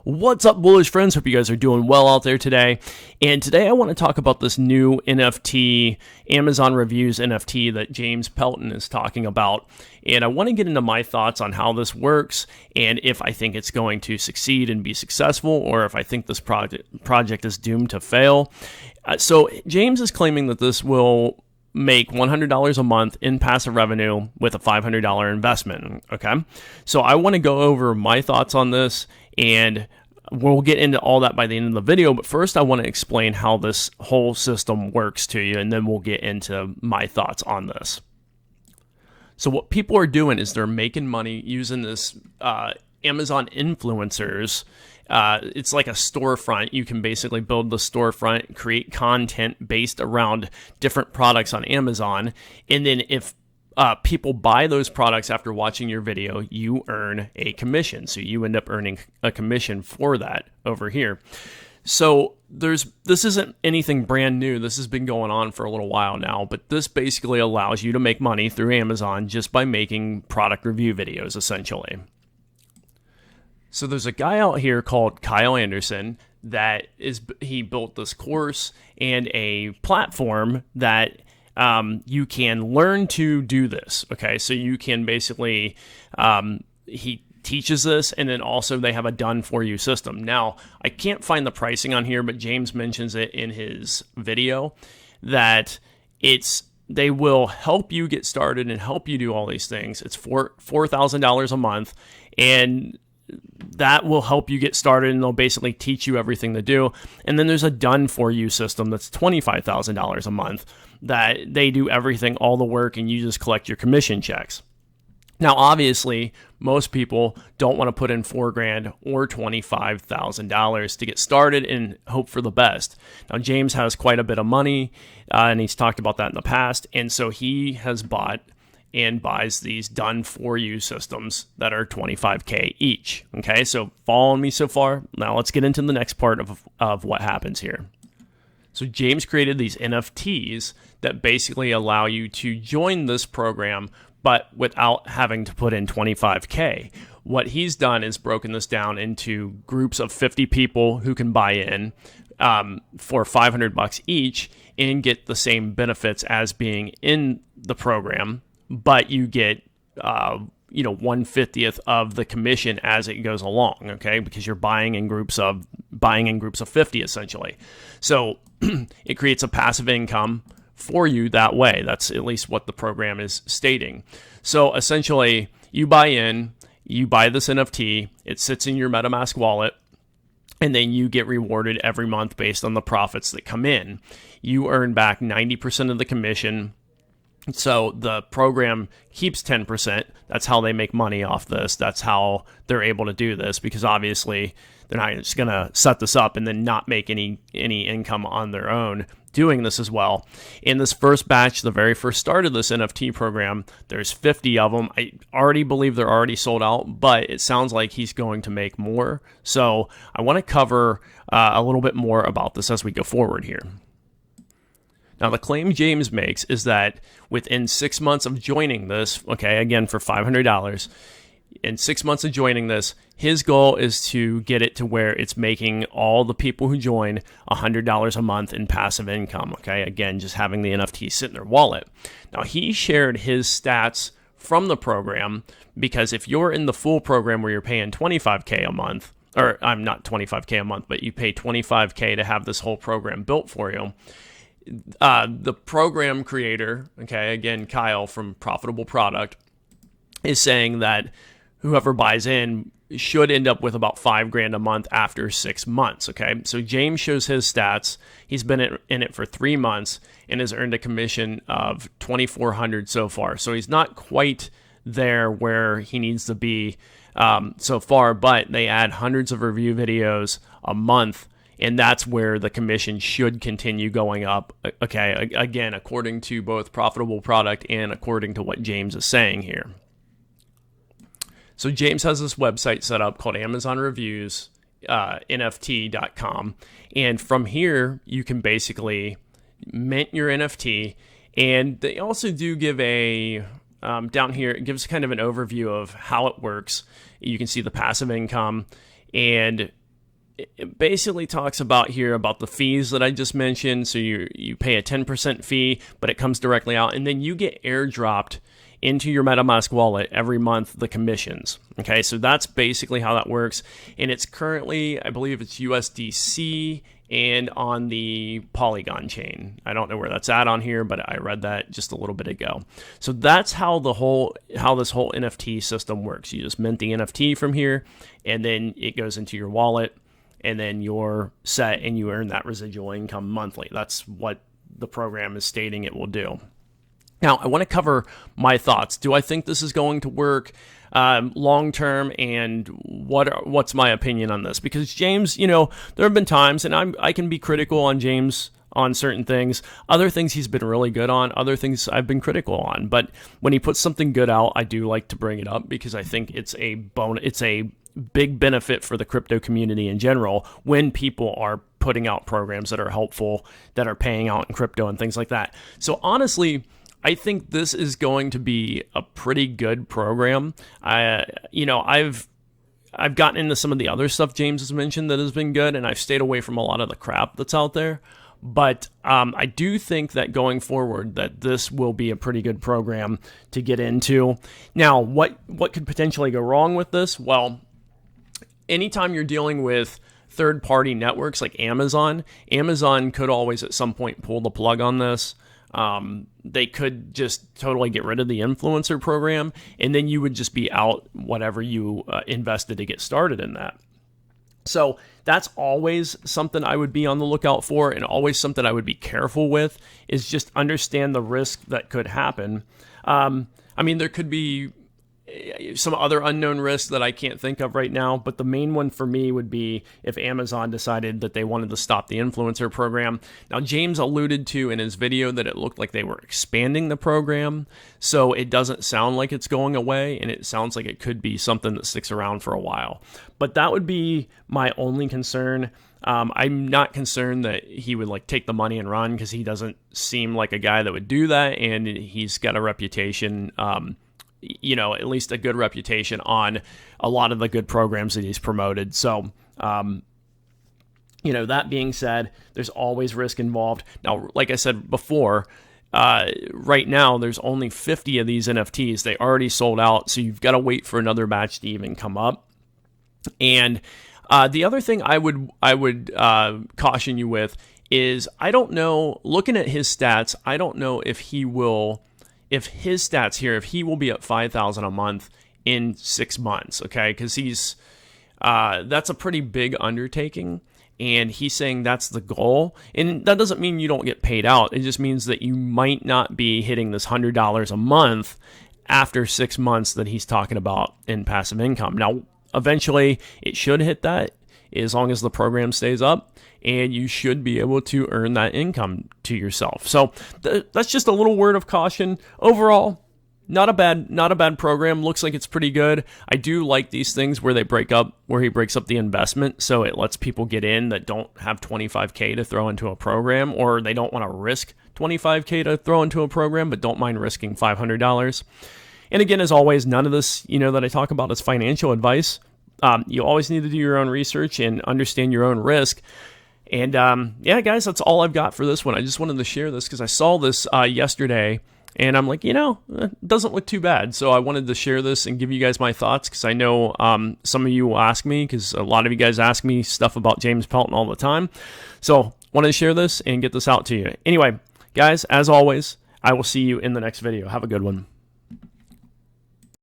What's up, bullish friends? Hope you guys are doing well out there today. And today I want to talk about this new NFT, Amazon Reviews NFT that James Pelton is talking about. And I want to get into my thoughts on how this works and if I think it's going to succeed and be successful, or if I think this project is doomed to fail. So James is claiming that this will make $100 a month in passive revenue with a $500 investment. Okay. So I want to go over my thoughts on this, and we'll get into all that by the end of the video. But first, I want to explain how this whole system works to you, and then we'll get into my thoughts on this. So what people are doing is they're making money using this Amazon influencers. It's like a storefront. You can basically build the storefront, create content based around different products on Amazon. And then if people buy those products after watching your video, you earn a commission. So you end up earning a commission for that over here. So this isn't anything brand new. This has been going on for a little while now, but this basically allows you to make money through Amazon just by making product review videos, essentially. So there's a guy out here called Kyle Anderson he built this course and a platform that you can learn to do this. Okay, so you can basically, he teaches this, and then also they have a done for you system. Now, I can't find the pricing on here, but James mentions it in his video that they will help you get started and help you do all these things. It's $4,000 a month, and that will help you get started, and they'll basically teach you everything to do. And then there's a done for you system that's $25,000 a month that they do everything, all the work, and you just collect your commission checks. Now, obviously, most people don't want to put in $4,000 or $25,000 to get started and hope for the best. Now, James has quite a bit of money, and he's talked about that in the past. And so he has bought and buys these done for you systems that are $25K each. Okay, so following me so far? Now let's get into the next part of what happens here. So James created these NFTs that basically allow you to join this program, but without having to put in $25K. What he's done is broken this down into groups of 50 people who can buy in for $500 each and get the same benefits as being in the program, but you get 1/50th of the commission as it goes along, okay? Because you're buying in groups of 50 essentially. So it creates a passive income for you that way. That's at least what the program is stating. So essentially, you buy in, you buy this NFT, it sits in your MetaMask wallet, and then you get rewarded every month based on the profits that come in. You earn back 90% of the commission. So the program keeps 10%. That's how they make money off this. That's how they're able to do this, because obviously they're not just going to set this up and then not make any income on their own doing this as well. In this first batch, the very first start of this NFT program, there's 50 of them. I already believe they're already sold out, but it sounds like he's going to make more. So I want to cover a little bit more about this as we go forward here. Now, the claim James makes is that within 6 months of joining this, okay, again, for $500, in 6 months of joining this, his goal is to get it to where it's making all the people who join $100 a month in passive income, okay? Again, just having the NFT sit in their wallet. Now, he shared his stats from the program, because if you're in the full program where you're paying $25K a month, or I'm not $25K a month, but you pay $25K to have this whole program built for you, the program creator, okay, again, Kyle from Profitable Product, is saying that whoever buys in should end up with about $5,000 a month after 6 months, okay? So James shows his stats. He's been in it for 3 months and has earned a commission of $2,400 so far. So he's not quite there where he needs to be so far, but they add hundreds of review videos a month, and that's where the commission should continue going up, okay? Again, according to both Profitable Product and according to what James is saying here. So James has this website set up called Amazon Reviews, NFT.com. And from here, you can basically mint your NFT. And they also do give a, down here, it gives kind of an overview of how it works. You can see the passive income, and it basically talks about here about the fees that I just mentioned. So you pay a 10% fee, but it comes directly out, and then you get airdropped into your MetaMask wallet every month the commissions. Okay, so that's basically how that works. And it's currently, I believe it's USDC and on the Polygon chain. I don't know where that's at on here, but I read that just a little bit ago. So that's how this whole NFT system works. You just mint the NFT from here, and then it goes into your wallet, and then you're set and you earn that residual income monthly. That's what the program is stating it will do. Now, I want to cover my thoughts. Do I think this is going to work long term, and what's my opinion on this? Because James, there have been times, and I can be critical on James on certain things. Other things he's been really good on. Other things I've been critical on. But when he puts something good out, I do like to bring it up because I think it's a big benefit for the crypto community in general when people are putting out programs that are helpful, that are paying out in crypto and things like that. So honestly, I think this is going to be a pretty good program. I've gotten into some of the other stuff James has mentioned that has been good, and I've stayed away from a lot of the crap that's out there. But I do think that going forward that this will be a pretty good program to get into. Now, what could potentially go wrong with this? Well, anytime you're dealing with third-party networks like Amazon could always at some point pull the plug on this. They could just totally get rid of the influencer program, and then you would just be out whatever you invested to get started in that. So that's always something I would be on the lookout for, and always something I would be careful with, is just understand the risk that could happen. There could be some other unknown risks that I can't think of right now, but the main one for me would be if Amazon decided that they wanted to stop the influencer program. Now, James alluded to in his video that it looked like they were expanding the program, so it doesn't sound like it's going away, and it sounds like it could be something that sticks around for a while. But that would be my only concern. I'm not concerned that he would take the money and run, because he doesn't seem like a guy that would do that, and he's got a reputation, at least a good reputation on a lot of the good programs that he's promoted. So, that being said, there's always risk involved. Now, like I said before, right now there's only 50 of these NFTs. They already sold out, so you've got to wait for another batch to even come up. And the other thing I would caution you with is, I don't know, looking at his stats, I don't know if he will be at 5,000 a month in 6 months, okay? Because that's a pretty big undertaking, and he's saying that's the goal. And that doesn't mean you don't get paid out. It just means that you might not be hitting this $100 a month after 6 months that he's talking about in passive income. Now, eventually, it should hit that as long as the program stays up, and you should be able to earn that income to yourself. So that's just a little word of caution. Overall, not a bad program. Looks like it's pretty good. I do like these things where he breaks up the investment, so it lets people get in that don't have $25K to throw into a program, or they don't want to risk $25K to throw into a program, but don't mind risking $500. And again, as always, none of this, that I talk about is financial advice. You always need to do your own research and understand your own risk. And guys, that's all I've got for this one. I just wanted to share this because I saw this yesterday, and I'm like, it doesn't look too bad. So I wanted to share this and give you guys my thoughts, because I know some of you will ask me, because a lot of you guys ask me stuff about James Pelton all the time. So wanted to share this and get this out to you. Anyway, guys, as always, I will see you in the next video. Have a good one.